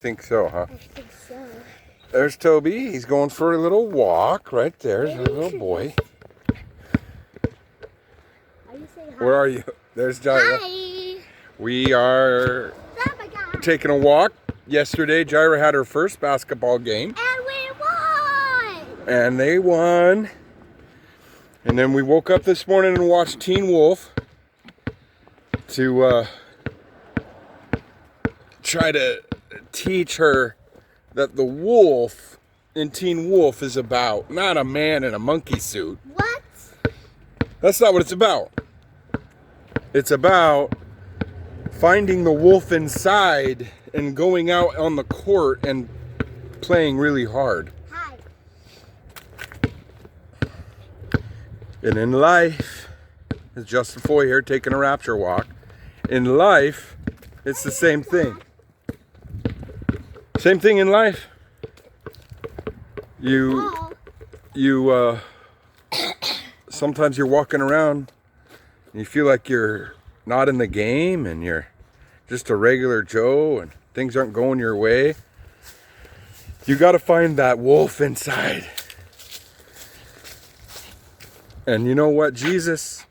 think so, huh? I think so. There's Toby. He's going for a little walk right there. There's a little boy. Are you saying hi? Where are you? There's Jaira. Hi. We are taking a walk. Yesterday, Jaira had her first basketball game. And we won! And they won. And then we woke up this morning and watched Teen Wolf to try to teach her that the wolf in Teen Wolf is about not a man in a monkey suit. What? That's not what it's about. It's about finding the wolf inside and going out on the court and playing really hard. Hi. And in life, it's Justin Foy here taking a Rapture walk. In life, it's the same thing. Same thing in life. Sometimes you're walking around and you feel like you're not in the game and you're just a regular Joe and things aren't going your way. You got to find that wolf inside. And you know what, Jesus,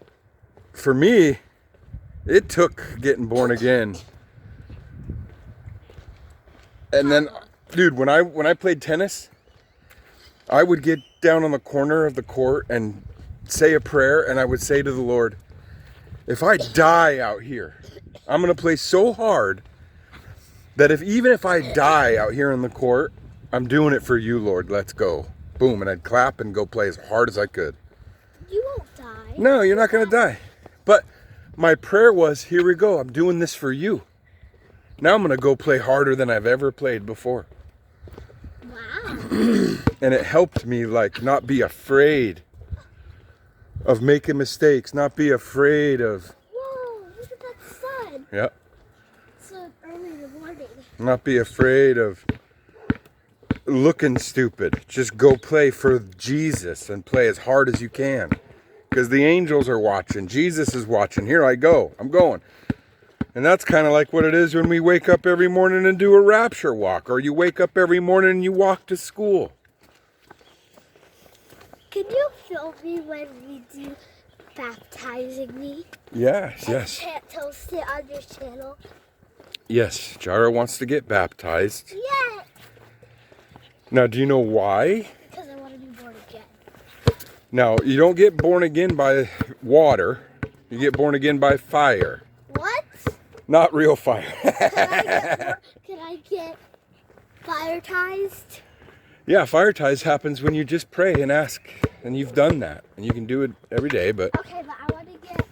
for me, it took getting born again. And then, dude, when I played tennis, I would get down on the corner of the court and say a prayer, and I would say to the Lord, if I die out here, I'm going to play so hard that even if I die out here in the court, I'm doing it for you, Lord. Let's go. Boom. And I'd clap and go play as hard as I could. You won't die. No, you're not going to die. But my prayer was, here we go. I'm doing this for you. Now I'm going to go play harder than I've ever played before. Wow. And it helped me not be afraid of making mistakes, not be afraid of... Whoa, look at that sun. Yep. It's so early in the morning. Not be afraid of looking stupid. Just go play for Jesus and play as hard as you can. Because the angels are watching. Jesus is watching. Here I go. I'm going. And that's kind of like what it is when we wake up every morning and do a Rapture walk. Or you wake up every morning and you walk to school. Can you film me when we do baptizing me? Yes, yes. I can't toast it on your channel. Yes, Jaira wants to get baptized. Yeah. Now, do you know why? Because I want to be born again. Now, you don't get born again by water. You get born again by fire. What? Not real fire. Can I get fire-tized? Yeah, fire-tized happens when you just pray and ask. And you've done that. And you can do it every day. But Okay, but I want to get...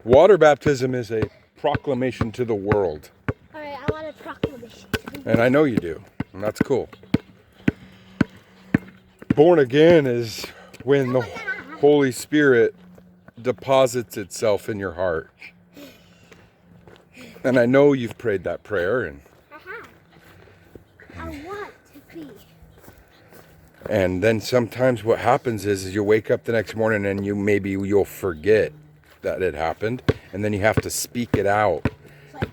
water baptism is a proclamation to the world. Alright, I want a proclamation. And I know you do. And that's cool. Born again is when the Holy Spirit deposits itself in your heart. And I know you've prayed that prayer. And I want to be. And then sometimes what happens is you wake up the next morning and you'll forget that it happened. And then you have to speak it out. Like,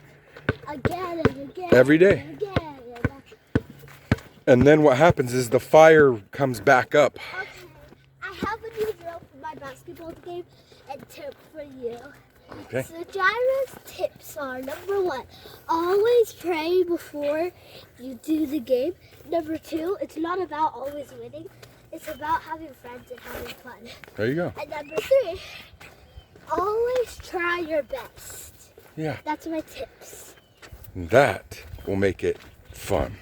again and again. Every day. And again. And then what happens is the fire comes back up. Okay, I have a new drill for my basketball game and tip for you. Okay. So Jaira's tips are, number 1, always pray before you do the game. Number 2, it's not about always winning. It's about having friends and having fun. There you go. And number 3, always try your best. Yeah. That's my tips. That will make it fun.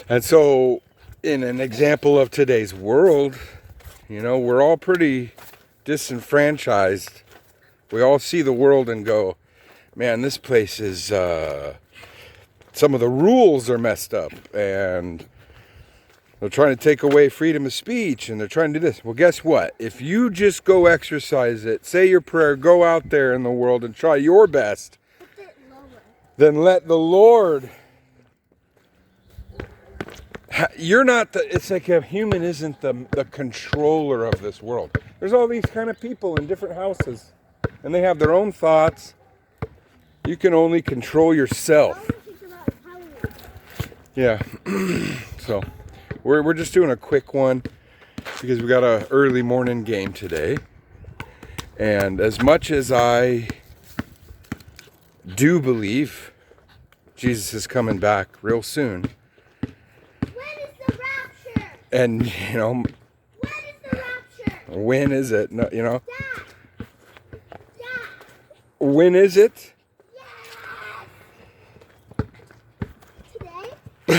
And so, in an example of today's world, we're all pretty disenfranchised. We all see the world and go, man, this place is, some of the rules are messed up. And they're trying to take away freedom of speech. And they're trying to do this. Well, guess what? If you just go exercise it, say your prayer, go out there in the world and try your best, then let the Lord... You're not it's like a human isn't the controller of this world. There's all these kind of people in different houses, and they have their own thoughts. You can only control yourself. Yeah. So we're just doing a quick one because we got a early morning game today. And as much as I do believe Jesus is coming back real soon. When is the rapture? And, When is the rapture? when is it? No, Dad. when is it? Yes.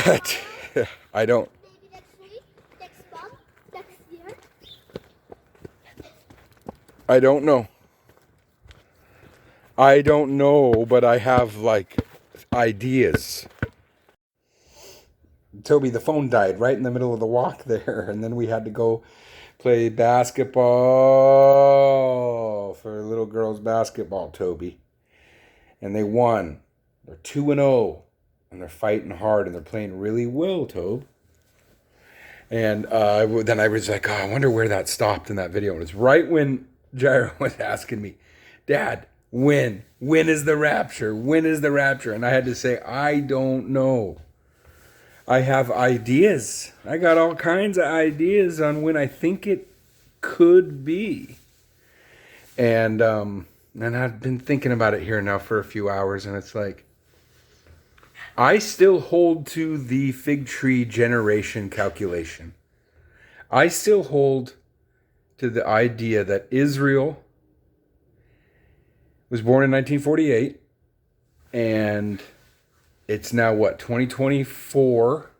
Today? I don't. Maybe next week? Next month? Next year? I don't know. I don't know, but I have like ideas. Toby, the phone died right in the middle of the walk there, and then we had to go play basketball for little girls basketball, Toby. And they won. They're 2-0, and they're fighting hard, and they're playing really well, Toby. And then I was like, oh, I wonder where that stopped in that video. And it's right when Jairo was asking me, Dad, when? When is the rapture? When is the rapture? And I had to say, I don't know. I have ideas. I got all kinds of ideas on when I think it could be. And I've been thinking about it here now for a few hours, and it's like, I still hold to the fig tree generation calculation. I still hold to the idea that Israel was born in 1948, and it's now what, 2024?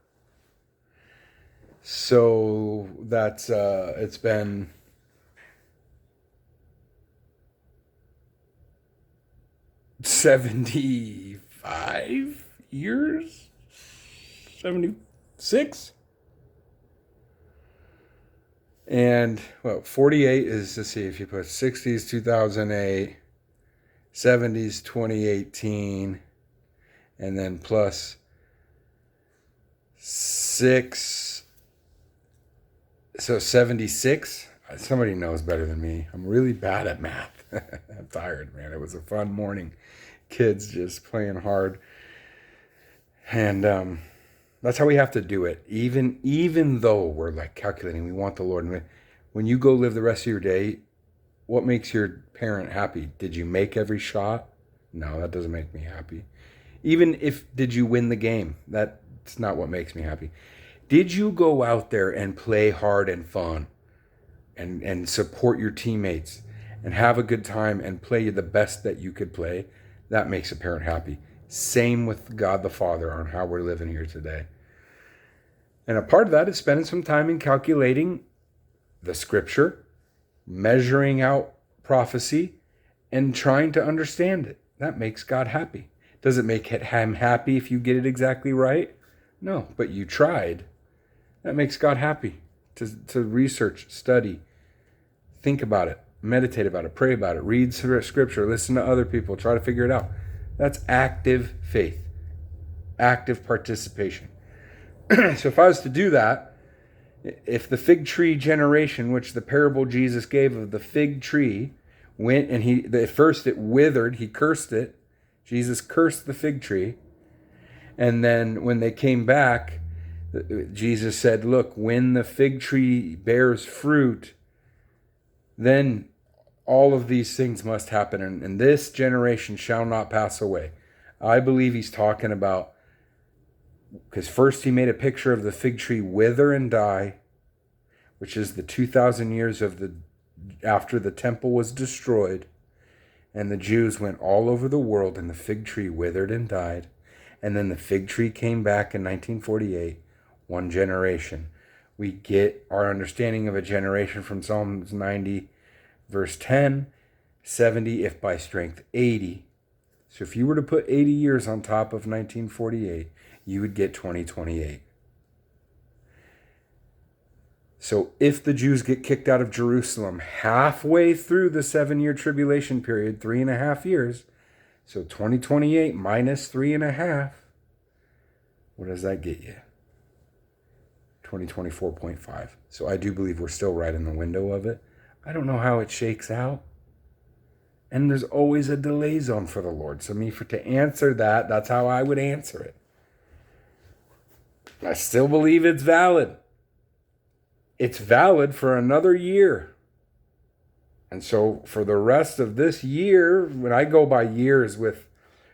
So that's it's been 75 years? 76? And, 48 is, let's see, if you put 60s, 2008, 70s, 2018, and then plus 6, so 76. Somebody knows better than me. I'm really bad at math. I'm tired, man. It was a fun morning. Kids just playing hard. And that's how we have to do it. Even though we're like calculating, we want the Lord. When you go live the rest of your day, what makes your parent happy? Did you make every shot? No, that doesn't make me happy. Even if, did you win the game? That's not what makes me happy. Did you go out there and play hard and fun and support your teammates and have a good time and play the best that you could play? That makes a parent happy. Same with God the Father on how we're living here today. And a part of that is spending some time in calculating the scripture, measuring out prophecy, and trying to understand it. That makes God happy. Does it make him happy if you get it exactly right? No, but you tried. That makes God happy to research, study, think about it, meditate about it, pray about it, read scripture, listen to other people, try to figure it out. That's active faith, active participation. So if I was to do that, if the fig tree generation, which the parable Jesus gave of the fig tree, went and at first it withered, he cursed it. Jesus cursed the fig tree. And then when they came back, Jesus said, look, when the fig tree bears fruit, then all of these things must happen, and this generation shall not pass away. I believe he's talking about, because first he made a picture of the fig tree wither and die, which is the 2,000 years after the temple was destroyed, and the Jews went all over the world, and the fig tree withered and died. And then the fig tree came back in 1948, one generation. We get our understanding of a generation from Psalms 90, verse 10, 70, if by strength, 80. So if you were to put 80 years on top of 1948, you would get 2028. So if the Jews get kicked out of Jerusalem halfway through the 7-year tribulation period, 3.5 years, so 2028 minus 3.5, what does that get you? 2024.5. So I do believe we're still right in the window of it. I don't know how it shakes out. And there's always a delay zone for the Lord. So to answer that, that's how I would answer it. I still believe it's valid. It's valid for another year. And so for the rest of this year, when I go by years with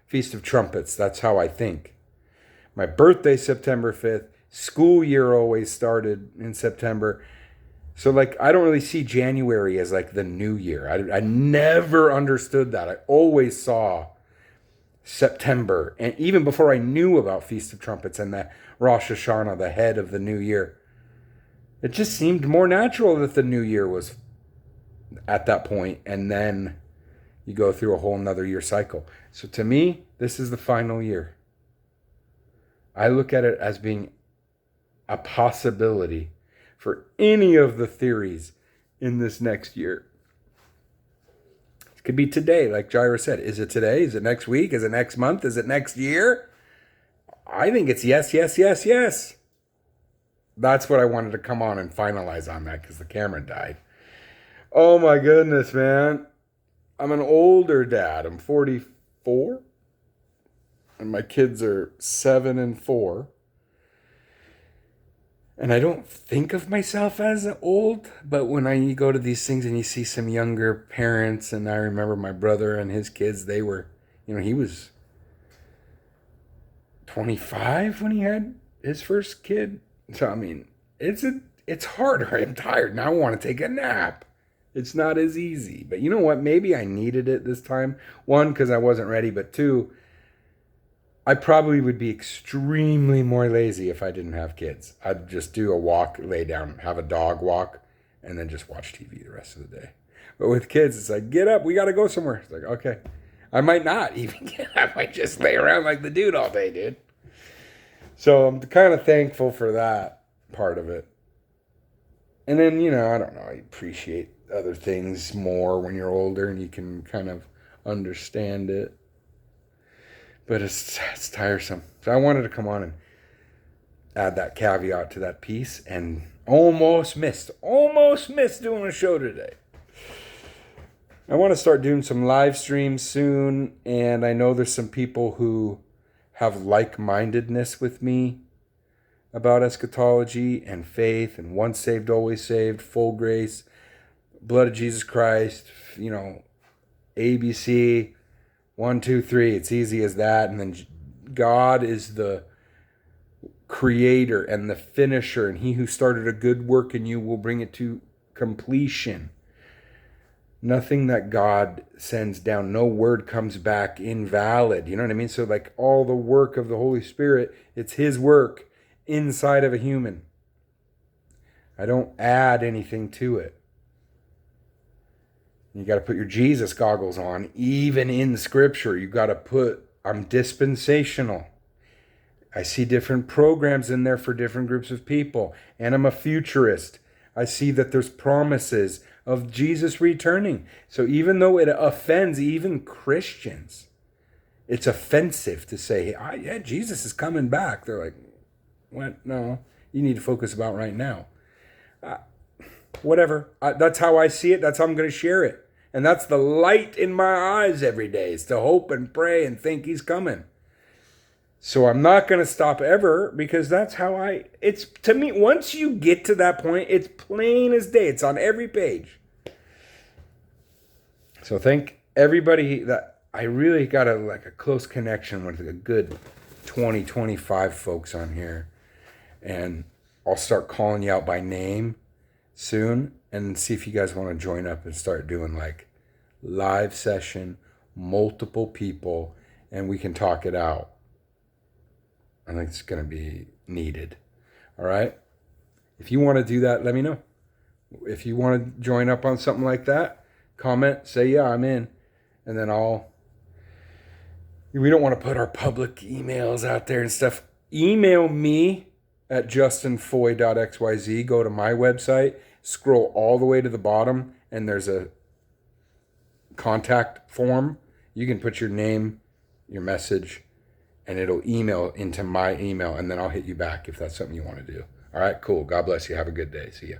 Feast of Trumpets, that's how I think. My birthday, September 5th. School year always started in September. So like, I don't really see January as like the new year. I never understood that. I always saw September. And even before I knew about Feast of Trumpets and the Rosh Hashanah, the head of the new year, it just seemed more natural that the new year was at that point, and then you go through a whole nother year cycle. So to me, this is the final year. I look at it as being a possibility for any of the theories in this next year. It could be today, like Jaira said. Is it today? Is it next week? Is it next month? Is it next year? I think it's yes, yes, yes, yes. That's what I wanted to come on and finalize on that because the camera died. Oh my goodness, man. I'm an older dad. I'm 44. And my kids are 7 and 4. And I don't think of myself as old, but when you go to these things and you see some younger parents, and I remember my brother and his kids, they were, he was 25 when he had his first kid. So, I mean, it's harder. I'm tired and I want to take a nap. It's not as easy. But you know what? Maybe I needed it this time. 1, because I wasn't ready. But 2, I probably would be extremely more lazy if I didn't have kids. I'd just do a walk, lay down, have a dog walk, and then just watch TV the rest of the day. But with kids, it's like, get up, we got to go somewhere. It's like, okay. I might not even get up. I might just lay around like the dude all day, dude. So I'm kind of thankful for that part of it. And then, I don't know, I appreciate other things more when you're older and you can kind of understand it. But it's tiresome. So I wanted to come on and add that caveat to that piece, and almost missed doing a show today. I want to start doing some live streams soon, and I know there's some people who have like-mindedness with me about eschatology and faith and once saved, always saved, full grace, blood of Jesus Christ, ABC, 1, 2, 3. It's easy as that. And then God is the creator and the finisher, and he who started a good work in you will bring it to completion. Nothing that God sends down, no word comes back invalid. You know what I mean? So like all the work of the Holy Spirit, it's his work inside of a human. I don't add anything to it. You got to put your Jesus goggles on, even in Scripture. You got to put, I'm dispensational. I see different programs in there for different groups of people. And I'm a futurist. I see that there's promises of Jesus returning. So even though it offends even Christians, it's offensive to say, hey, yeah, Jesus is coming back. They're like, what? No, you need to focus about right now. Whatever. That's how I see it. That's how I'm going to share it. And that's the light in my eyes every day, is to hope and pray and think he's coming. So I'm not going to stop ever, because that's how it's to me, once you get to that point, it's plain as day. It's on every page. So thank everybody that I really got a close connection with a good 20, 25 folks on here. And I'll start calling you out by name soon and see if you guys want to join up and start doing live session, multiple people, and we can talk it out. I think it's going to be needed. All right? If you want to do that, let me know. If you want to join up on something like that, comment, say, yeah, I'm in. And then we don't want to put our public emails out there and stuff. Email me at justinfoy.xyz. Go to my website, scroll all the way to the bottom, and there's a contact form. You can put your name, your message, and it'll email into my email, and then I'll hit you back if that's something you want to do. All right, cool. God bless you. Have a good day. See ya.